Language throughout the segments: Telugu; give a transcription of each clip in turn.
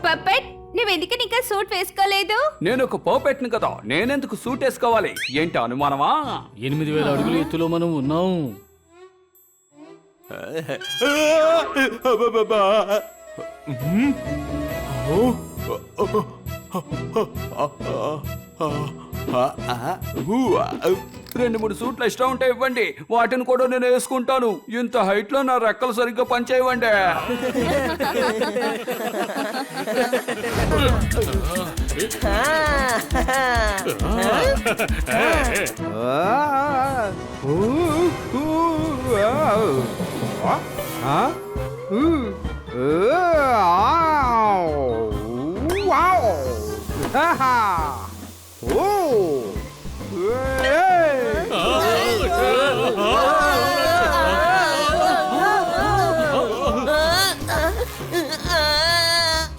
పప్పెట్, నువ్వెందుకు ఇంకా సూట్ వేసుకోలేదు? నేను ఒక పర్ఫెక్ట్ ని కదా, నేనెందుకు సూట్ వేసుకోవాలి? ఏంటి అనుమానమా? 8000 అడుగుల ఎత్తులో మనం ఉన్నాం. రెండు మూడు సూట్లు ఇష్టం ఉంటే ఇవ్వండి, వాటిని కూడా నేను వేసుకుంటాను. ఇంత హైట్ లో నా రెక్కలు సరిగ్గా పనిచేయవండి.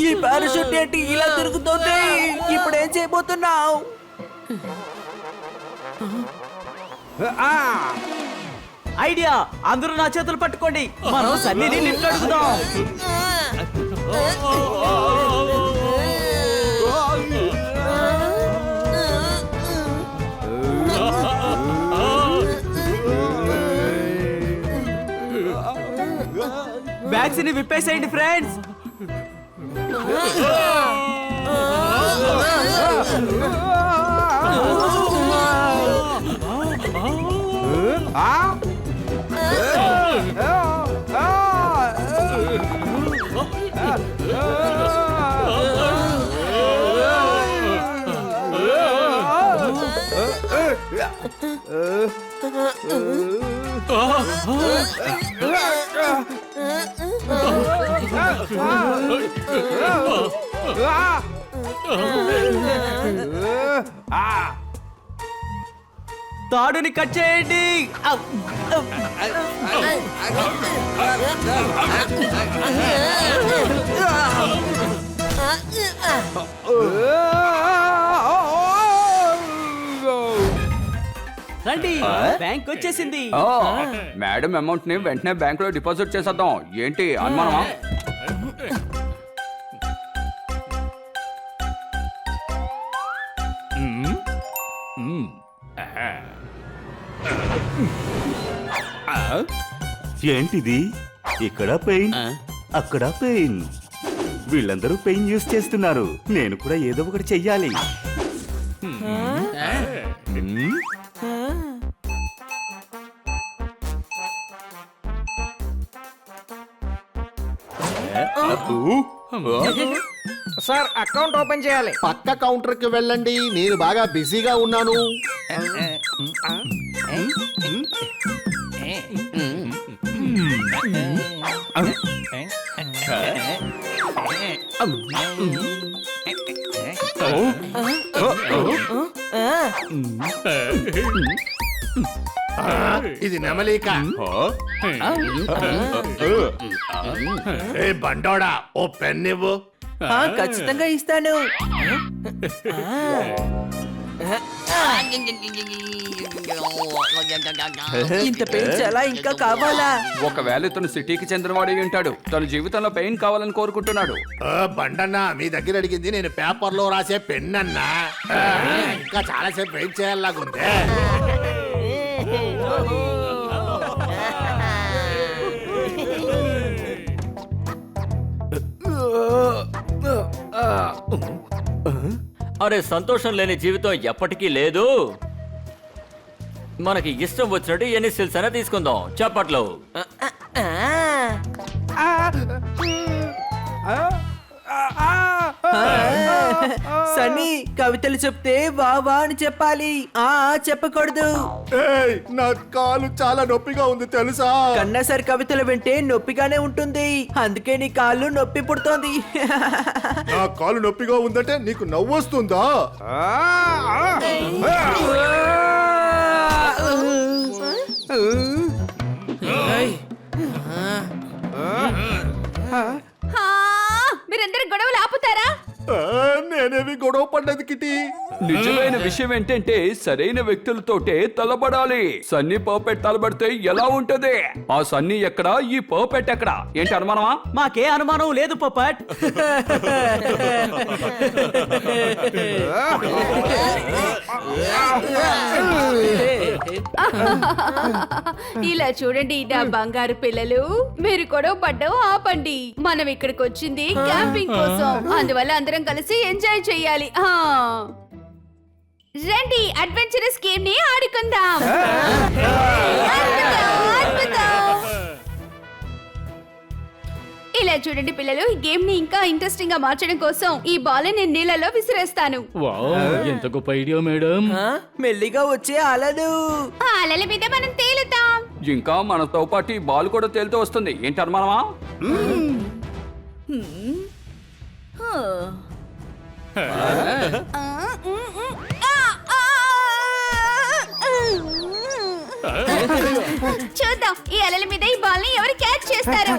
ఈ పారాషూట్ ఏంటి ఇలా తిరుగుతోంది? ఇప్పుడు ఏం చేయబోతున్నావు? ఐడియా! అందరూ నా చేతులు పట్టుకోండి, మనం సన్నీని లిఫ్ట్ అడుగుదాం. బ్యాగ్స్ ని విప్పేసేయండి ఫ్రెండ్స్. తాడుని కట్ చేయండి. రండి, బ్యాంక్ వచ్చేసింది. మేడం అమౌంట్ ని వెంటనే బ్యాంక్ లో డిపాజిట్ చేసేద్దాం. ఏంటి అనుమానమా? ఏంటిది? ఇక్కడ పెయిన్, అక్కడ పెయిన్. వీళ్ళందరూ పెయిన్ యూస్ చేస్తున్నారు, నేను కూడా ఏదో ఒకటి చెయ్యాలి. సార్, అకౌంట్ ఓపెన్ చేయాలి. పక్క కౌంటర్ కి వెళ్ళండి, నేను బాగా బిజీగా ఉన్నాను. ఇది నెమలిక. ఏ బండోడా, ఓ పెన్ ఇవ్వు. ఖచ్చితంగా ఇస్తాను. ఇంత పెయిన్ చాలా ఇంకా కావాలా? ఒకవేళ ఇతను సిటీకి చెందినవాడు ఉంటాడు, తన జీవితంలో పెయిన్ కావాలని కోరుకుంటున్నాడు. బండన్నా, మీ దగ్గర అడిగింది నేను పేపర్ లో రాసే పెన్ అన్నా. ఇంకా చాలాసేపు వెయిట్ చేయాలాగుందే. అరే, సంతోషం లేని జీవితం ఎప్పటికీ లేదు. మనకి ఇష్టం వచ్చినట్టు ఎన్ని సిల్స్ అయినా తీసుకుందాం. చప్పట్లు. సన్నీ, కవితలు చెప్తే వా వా అని చెప్పాలి, చెప్పకూడదు. నా కాలు చాలా నొప్పిగా ఉంది తెలుసా? కన్నాసరి కవితలు వింటే నొప్పిగానే ఉంటుంది, అందుకే నీ కాళ్ళు నొప్పి పుడుతోంది. నా కాలు నొప్పిగా ఉందంటే నీకు నవ్వు వస్తుందా? విషయం ఏంటంటే సరైన వ్యక్తులతోటే తలబడాలి. సన్నీ పర్ఫెక్ట్ తలబడితే ఎలా ఉంటది? ఆ సన్నీ ఎక్కడ, ఈ పర్ఫెక్ట్ ఎక్కడ? ఏంటి అనుమానమా? మాకే అనుమానం లేదు పొప్పట్. ఇలా చూడండి నా బంగారు పిల్లలు, మీరు గొడవ పడ్డం ఆపండి. మనం ఇక్కడికి వచ్చింది క్యాంపింగ్ కోసం, అందువల్ల అందరం కలిసి ఎంజాయ్ చెయ్యాలి. రండి, అడ్వెంచరస్ గేమ్ ని ఆడుకుందాం. అద్భుతం, అద్భుతం. ఇలా చూడండి పిల్లలు, ఈ గేమ్ ని ఇంకా ఇంట్రెస్టింగ్ గా మార్చడం కోసం ఈ బాల్ నేను నీళ్ళలో విసిరేస్తాను. వావ్, ఎంత గొప్ప ఐడియా మేడం. మెల్లిగా వచ్చే అలలు. ఆ అలల మీద మనం తేలుతాం. ఇంకా మనతో పాటు ఈ బాల్ కూడా తేలితో వస్తుంది. ఏంటి అనుమానమా? చూద్దాం ఈ అలల మీద ఈ బాల్ ని ఎవరు క్యాచ్ చేస్తారు.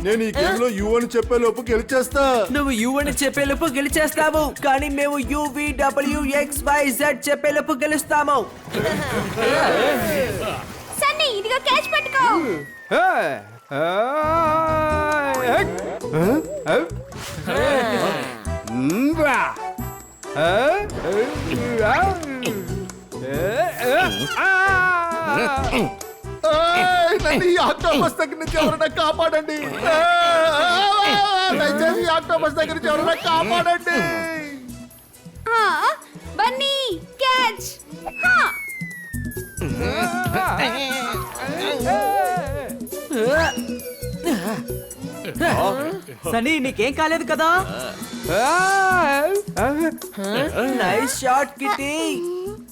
నేను ఈ గేమ్ లో యు అని చెప్పే లోపు గెలిచేస్తా. నువ్వు యు అని చెప్పేలోపు గెలిచేస్తావు, కానీ మేము UVWXYZ చెప్పేలోపు గెలుస్తాము. సన్నీ, ఇదిగో క్యాచ్ పట్టుకో. నన్ను ఈ ఆక్టోపస్ దగ్గర నుంచి ఎవరైనా కాపాడండి. దయచేసి ఈ ఆక్టోపస్ దగ్గర నుంచి ఎవరైనా కాపాడండి. బన్నీ క్యాచ్. సనీ, నీకేం కాలేదు కదా? Nice shot kitty.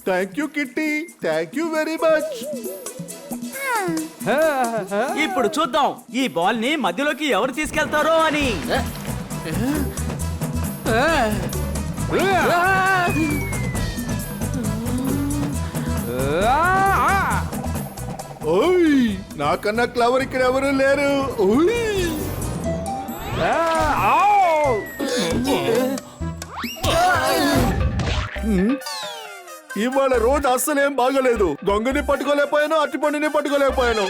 Thank you kitty, thank you very much. ఇప్పుడు చూద్దాం ఈ బాల్ ని మధ్యలోకి ఎవరు తీసుకెళ్తారో అని. ఓయ్, నాకన్నా క్లవర్ ఇక్కడ ఎవరు లేరు. ఓయ్. ఇవాళ రోజు అస్సలేం బాగలేదు. దొంగని పట్టుకోలేకపోయాను, అట్టిపండిని పట్టుకోలేకపోయాను.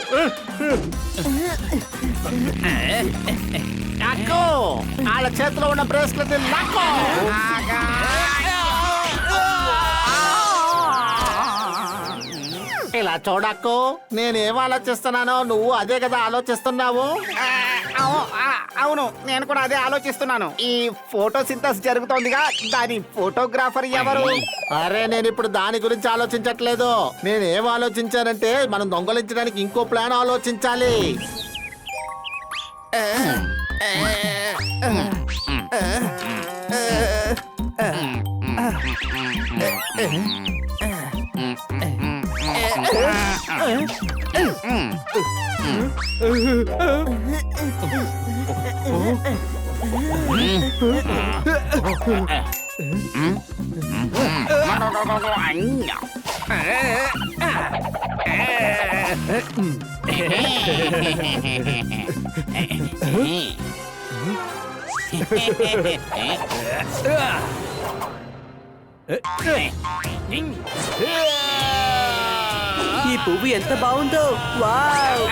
వాళ్ళ చేతిలో ఉన్న బ్రేస్లెట్ ఇలా చూడక్కు, నేనేం ఆలోచిస్తున్నానో నువ్వు అదే కదా ఆలోచిస్తున్నావు. అవును, నేను కూడా అదే ఆలోచిస్తున్నాను. ఈ ఫోటోసింథసిస్ జరుగుతోందిగా, దాని ఫోటోగ్రాఫర్ ఎవరు? అరే, నేను ఇప్పుడు దాని గురించి ఆలోచించట్లేదు. నేనేం ఆలోచించానంటే మనం దొంగలించడానికి ఇంకో ప్లాన్ ఆలోచించాలి. ఈ పువ్వు ఎంత బాగుందో. వావ్.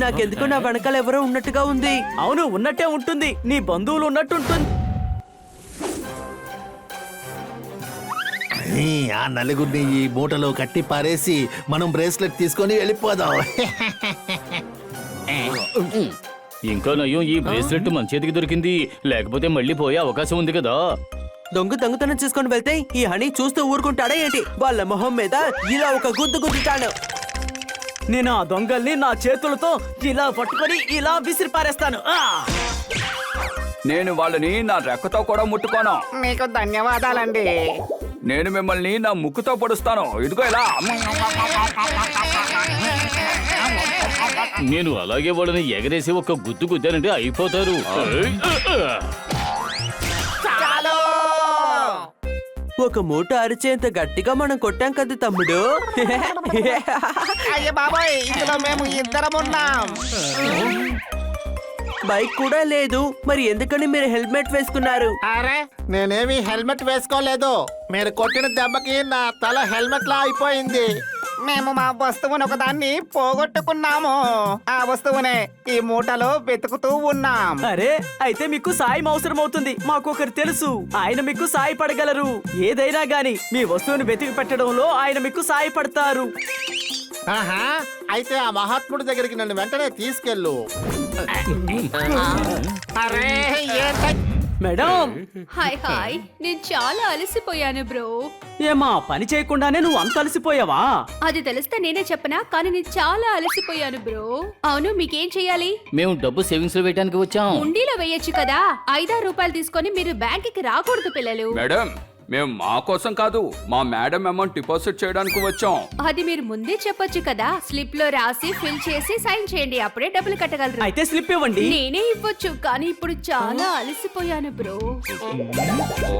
నాకెందుకు నా వెనకాల ఎవరో ఉన్నట్టుగా ఉంది. అవును, ఉన్నట్టే ఉంటుంది. నీ బంధువులు ఉన్నట్టు ఉంటుంది. ఆ నలుగురిని ఈ మూటలో కట్టి పారేసి మనం బ్రేస్లెట్ తీసుకొని వెళ్ళిపోదాం. ఇంకా నయ్యం, ఈ బ్రేస్లెట్ మన చేతికి దొరికింది. లేకపోతే మళ్ళీ పోయే అవకాశం ఉంది కదా. దొంగతనం చేసుకొని వెళ్తే ఈ హనీ చూస్తూ ఊరుకుంటాడా ఏంటి? వాళ్ళ మొహం మీద ఇలా ఒక గుద్దు గుద్దుతాను. నేను ఆ దొంగల్ని నా చేతులతో ఇలా పట్టుకొని ఇలా విసిరి పారేస్తాను. నేను వాళ్ళని నా రెక్కతో కూడా ముట్టుకోను. మీకు ధన్యవాదాలండి. నేను మిమ్మల్ని నా ముక్కుతో పొడుస్తాను. ఇదిగో ఇలా. నేను అలాగే వాళ్ళని ఎగరేసి ఒక గుద్దు గుద్దానంటే అయిపోతారు. ఒక మూట అరిచేంత గట్టిగా మనం కొట్టాం కదా తమ్ముడు. అయ్య బాబాయ్, ఇందులో మేము ఇద్దరం ఉన్నాం. బైక్ కూడా లేదు, మరి ఎందుకని మీరు హెల్మెట్ వేసుకున్నారు? అరే నేనేమి హెల్మెట్ వేసుకోలేదు. మీరు కొట్టిన దెబ్బకి నా తల హెల్మెట్ లా అయిపోయింది. మేము మా వస్తువుని ఒకదాన్ని పోగొట్టుకున్నాము. ఆ వస్తువునే ఈ మూటలో వెతుకుతూ ఉన్నాం. అరే అయితే మీకు సాయం అవసరం అవుతుంది. మాకు ఒకరు తెలుసు, ఆయన మీకు సాయపడగలరు. ఏదైనా గాని మీ వస్తువుని వెతికి పెట్టడంలో ఆయన మీకు సాయపడతారు. ఆహా, అయితే ఆ మహాత్ముడి దగ్గరికి నన్ను వెంటనే తీసుకెళ్ళు. అరే ఏంట మేడం, హాయ్ హాయ్, నేను చాలా అలసిపోయాను బ్రో. ఏమా పని చేయకుండానే నువ్వు అంత అలసిపోయావా? అది తెలిస్తే నేనే చెప్పనా, కానీ నేను చాలా అలసిపోయాను బ్రో. అవును, మీకేం చెయ్యాలి? మేము డబ్బు సేవింగ్స్ లో వేయడానికి వచ్చాం. ఉండిలో వేయొచ్చు కదా. 5 రూపాయలు తీసుకొని మీరు బ్యాంకుకి రాకూడదు పిల్లలు. మేడం మేము మా కోసం కాదు, మా మేడం అమౌంట్ డిపాజిట్ చేయడానికి వచ్చాం. అది మీరు ముందే చెప్పొచ్చు కదా. స్లిప్ లో రాసి ఫిల్ చేసి సైన్ చేయండి, అప్పుడే డబ్బులు కట్టగలరు. అయితే స్లిప్ ఇవ్వండి. నేనే ఇవ్వచ్చు, కానీ ఇప్పుడు చాలా అలసిపోయాను బ్రో. ఓ,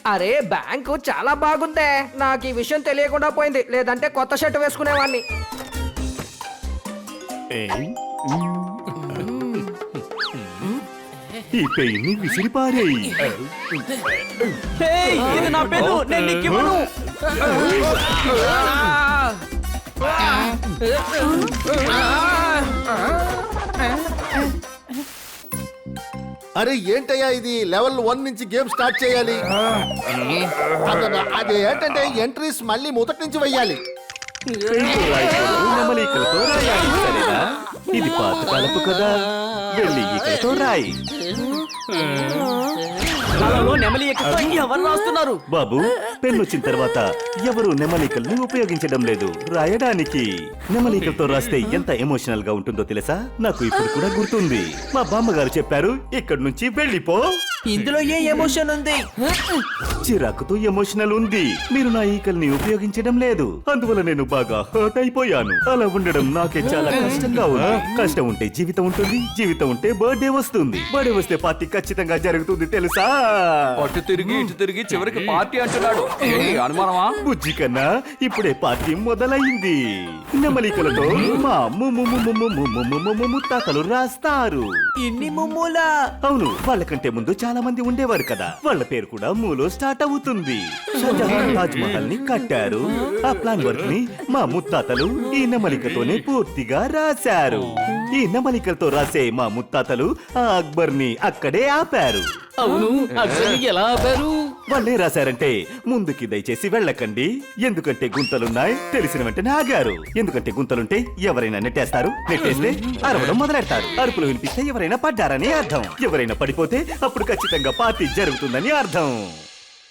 అరే బ్యాంకు చాలా బాగుందే. నాకు ఈ విషయం తెలియకుండా పోయింది, లేదంటే కొత్త షర్ట్ వేసుకునేవాడిని. ఈ పెయిన్ ని విసిరిపారేయి. హేయ్, ఇది నా పెన్ను, నేను నీకు ఇవ్వను. అరే ఏంటయ్యా ఇది? లెవెల్ 1 నుంచి గేమ్ స్టార్ట్ చేయాలి. అది ఏంటంటే ఎంట్రీస్ మళ్ళీ మొదటి నుంచి వెయ్యాలి. పెయింట్ రాయకూడదు, నెమలికలతో రాయాలి, సరేనా? ఇది పాత కాలపు కదా, వెళ్ళి ఈకలతో రాయి. కాలంలో నెమలి ఎక్కువ ఎవరు రాస్తున్నారు? బాబు, పెన్ వచ్చిన తర్వాత ఎవరు నెమలికల్ని ఉపయోగించడం లేదు రాయడానికి. నెమలికలతో రాస్తే ఎంత ఎమోషనల్ గా ఉంటుందో తెలుసా? నాకు ఇప్పుడు కూడా గుర్తుంది. మా బామ్మగారు చెప్పారు, ఇక్కడి నుంచి వెళ్ళిపో. ఇందులో ఏ ఎమోషన్ ఉంది? చిరాకుతో ఎమోషనల్ ఉంది. మీరు నా ఈకల్ని ఉపయోగించడం లేదు, అందువల్ల నేను బాగా హర్ట్ అయిపోయాను. అలా ఉండడం నాకే చాలా కష్టంగా ఉంది. కష్టం ఉంటే జీవితం ఉంటుంది, జీవితం ఉంటే బర్త్డే వస్తుంది. బర్త్డే వస్తే పార్టీ ఖచ్చితంగా జరుగుతుంది తెలుసా? అటు తిరిగి ఇటు తిరిగి చివరికి పార్టీ అంటున్నాడు. ఏంటి అనుమానమా? బుజ్జి కన్నా ఇప్పుడే పార్టీ మొదలైంది. నెమలికలతో మా ముత్తాతలు రాస్తారు. ఇన్ని ముమ్ములా? అవును, వాళ్ళకంటే ముందు చాలా మంది ఉండేవారు కదా, వాళ్ళ పేరు కూడా మూలో స్టార్ట్ అవుతుంది. షాజహాన్ తాజ్ మహల్ ని కట్టారు. ఆ ప్లాన్ వర్క్ ని మా ముత్తాతలు ఈ నెమలికతోనే పూర్తిగా రాశారు. ఈ నెమలికలతో రాసే మా ముత్తాతలు ఆ అక్బర్ ని అక్కడే ఆపారు. అవును, అసలు ఎలా ఆపారు? వాళ్ళే రాశారంటే ముందుకి దయచేసి వెళ్ళకండి, ఎందుకంటే గుంతలున్నాయి. తెలిసిన వెంటనే ఆగారు, ఎందుకంటే గుంతలుంటే ఎవరైనా నెట్టేస్తారు, నెట్టేస్తే అరవడం మొదలెడతారు. అరుపులు వినిపిస్తే ఎవరైనా పడ్డారని అర్థం. ఎవరైనా పడిపోతే అప్పుడు ఖచ్చితంగా పార్టీ జరుగుతుందని అర్థం.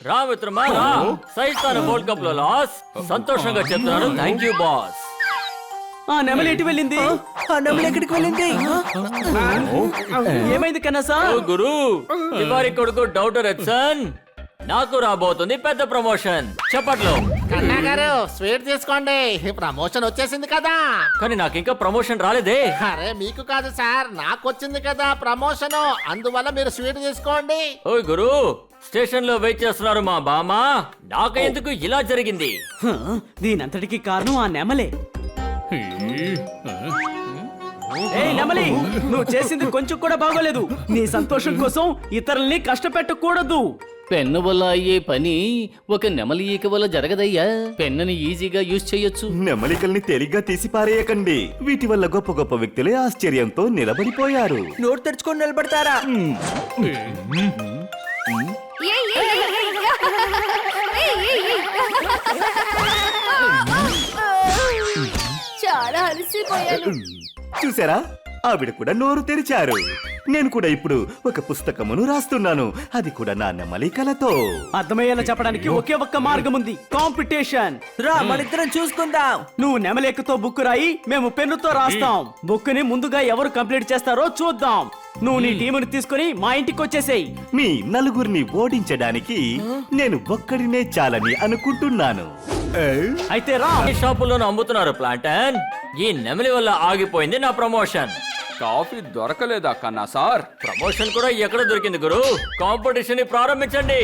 రా మిత్రమా రా. సైతాన్ వరల్డ్ కప్ లో లాస్. సంతోషంగా చెప్తున్నాను, థ్యాంక్ యూ బాస్. ఆ నెమలి ఎటు వెళ్ళింది? ఆ నెమలి ఎక్కడికి వెళ్ళింది? ఏమైంది కన్నసా? ఓ గురు, తివారి కొడుకు డౌటర్ ఎడ్సన్, నాకు రాబోతుంది పెద్ద ప్రమోషన్. చెప్పట్లో కన్నా గారు స్వీట్ తీసుకోండి, ప్రమోషన్ వచ్చేసింది కదా. కానీ నాకు ఇంకా ప్రమోషన్ రాలేదే. అరే మీకు కాదు సార్, నాకు వచ్చింది కదా ప్రమోషన్, అందువల్ల మీరు స్వీట్ తీసుకోండి. ఓయ్ గురు, స్టేషన్ లో వెయిట్ చేస్తున్నారు మా బామ్మ. నాకెందుకు ఇలా జరిగింది? దీనంతటికి కారణం ఆ నెమలే. ఏయ్ నెమలి, నువ్వు చేసింది కొంచెం కూడా బాగోలేదు. నీ సంతోషం కోసం ఇతరుల్ని కష్టపెట్టకూడదు. పెన్ను వల్ల అయ్యే పని ఒక నెమలి ఈక వల్ల జరగదయ్యా. పెన్నుని ఈజీగా యూజ్ చేయొచ్చు. నెమలికల్ని తేలిగ్గా తీసి పారేయకండి. వీటి వల్ల గొప్ప గొప్ప వ్యక్తులే ఆశ్చర్యంతో నిలబడిపోయారు. నోరు తెరుచుకొని నిలబడతారా? ఏయ్, ఏయ్, ఏయ్, ఏయ్. ఏయ్, ఏయ్, ఏయ్. చాలా అలసిపోయాను. చూసారా, ఆవిడ కూడా నోరు తెరిచారు. నేను కూడా ఇప్పుడు ఒక పుస్తకమును రాస్తున్నాను, అది కూడా నా నెమలికలతో. అర్థమయ్యేలా చెప్పడానికి ఒకే ఒక్క మార్గం ఉంది, కాంపిటీషన్. రా మనిద్దరం చూసుకుందాం. నువ్వు నెమలేకతో బుక్ రాయి, మేము పెన్నుతో రాస్తాం. బుక్ ని ముందుగా ఎవరు కంప్లీట్ చేస్తారో చూద్దాం. నువ్వు నీ టీముని తీసుకుని మా ఇంటికి వచ్చేసేయ్. మీ నలుగురిని ఓడించడానికి నేను ఒక్కడినే చాలని అనుకుంటున్నాను. అయితే రా. ఈ షాపుల్లోనూ అమ్ముతున్నారు ప్లాంటన్. ఈ నెమలి వల్ల ఆగిపోయింది నా ప్రమోషన్. కాఫీ దొరకలేదా కన్నా సార్? ప్రమోషన్ కూడా ఎక్కడ దొరికింది గురు? కాంపిటీషన్ ని ప్రారంభించండి.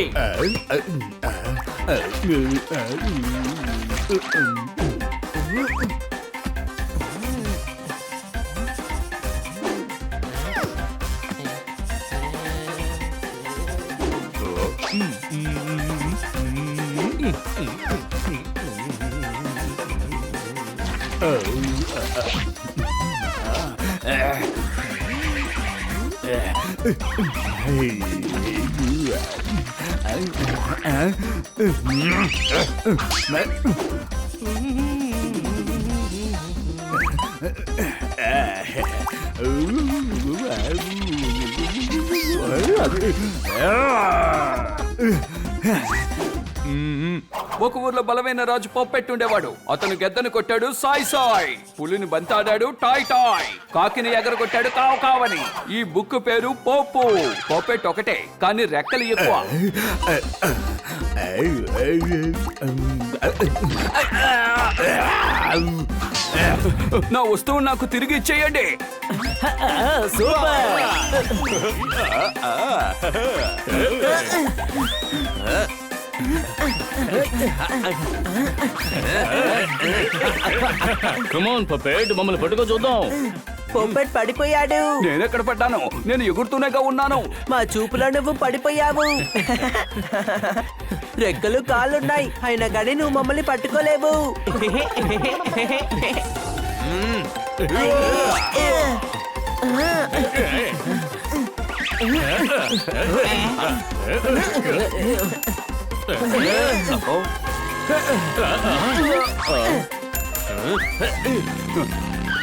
ఒక ఊర్లో బలమైన రాజు పప్పెట్టుండేవాడు. అతను గెద్దను కొట్టాడు సాయ్ సాయ్, పులిని బంతాడాడు టాయ్ టాయ్, కాకిని ఎగరగొట్టాడు కావ్ కావని. ఈ బుక్ పేరు పోపు. పప్పెట్ ఒకటే కానీ రెక్కలు ఎక్కువ. నా వస్తువు నాకు తిరిగి ఇచ్చేయండి. కమాన్ పపెట్, మమ్మల్ని పట్టుకో చూద్దాం. పొంపెట్ పడిపోయాడు. నేనెక్కడ పడ్డాను? నేను ఎగురుతూనేగా ఉన్నాను. మా చూపులో నువ్వు పడిపోయావు. రెక్కలు కాళ్ళున్నాయి, అయినా కానీ నువ్వు మమ్మల్ని పట్టుకోలేవు.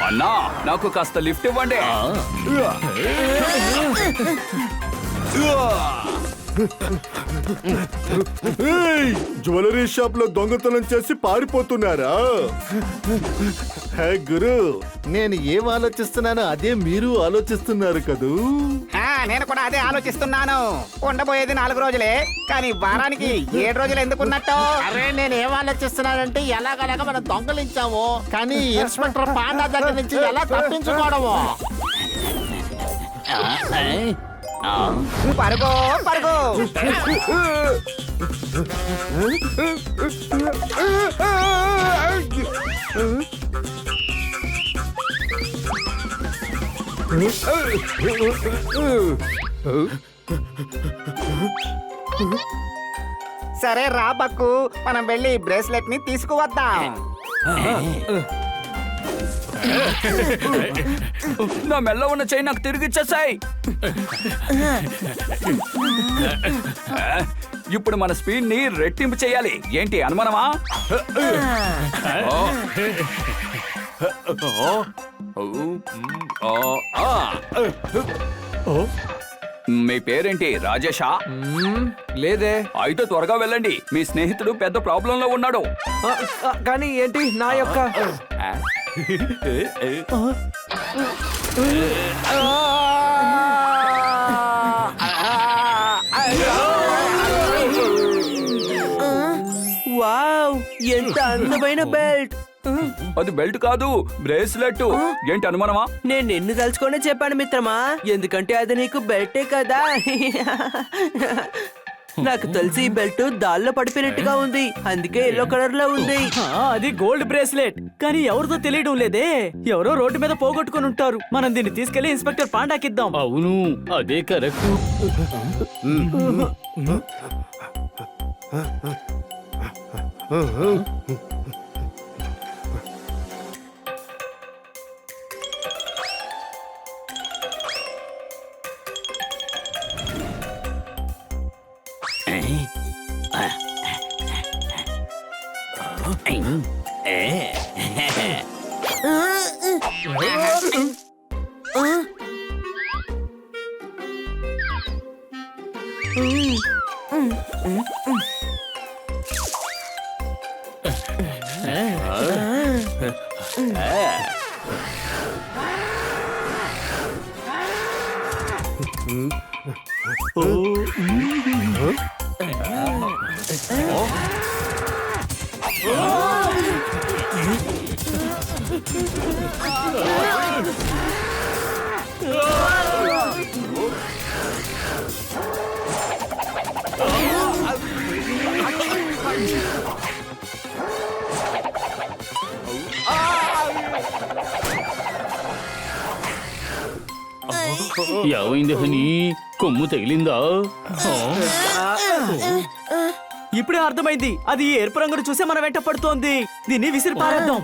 అన్నా, నాకు కాస్త లిఫ్ట్ ఇవ్వండి. జ్యువెలరీ షాప్ లో దొంగతనం చేసి పారిపోతున్నారా? హే గురు, నేను ఏం ఆలోచిస్తున్నానో అదే మీరు ఆలోచిస్తున్నారు కదూ. నేను కూడా అదే ఆలోచిస్తున్నాను. ఉండబోయేది 4 రోజులే, కానీ వారానికి 7 రోజులు ఎందుకున్నట్టు? అరే, నేను ఏం ఆలోచిస్తున్నానంటే ఎలాగలాగా మనం దొంగలించాము, కానీ ఇన్స్పెక్టర్ పాండా దగ్గర నుంచి ఎలా తప్పించుకోవడము. పరుగో పరుగు. సరే రా బక్కు, మనం వెళ్ళి బ్రేస్లెట్ ని తీసుకువద్దాం. నా మెల్ల ఉన్న చైన్ నాకు తిరిగి ఇచ్చేసాయి. ఇప్పుడు మన స్పీడ్ ని రెట్టింపు చేయాలి. ఏంటి అనుమానమా? మీ పేరేంటి? రాజేషా? లేదే. అయితే త్వరగా వెళ్ళండి, మీ స్నేహితుడు పెద్ద ప్రాబ్లం లో ఉన్నాడు. కానీ ఏంటి నా యొక్క వావ్, ఎంత అందమైన బెల్ట్. అది బెల్ట్ కాదు, బ్రేస్లెట్. ఏంటి అనుమానమా? నేను నిన్ను తలుచుకొని చెప్పాను మిత్రమా, ఎందుకంటే అది నీకు బెల్టే కదా. నాకు తెలిసి ఈ బెల్ట్ దాల్లో పడిపోయినట్టుగా ఉంది, అందుకే ఎల్లో కలర్ లో ఉంది. అది గోల్డ్ బ్రేస్లెట్, కానీ ఎవరితో తెలియడం లేదే. ఎవరో రోడ్డు మీద పోగొట్టుకుని ఉంటారు. మనం దీన్ని తీసుకెళ్లి ఇన్స్పెక్టర్ పాండాకిద్దాం. అవును, అదే కరెక్ట్. ఏమైంది హనీ కొమ్ము తగిలిందా ఇప్పుడే అర్థమైంది. అది ఈ ఎరుపు రంగును చూసే మన వెంట పడుతోంది. దీన్ని విసిరి పారేద్దాం.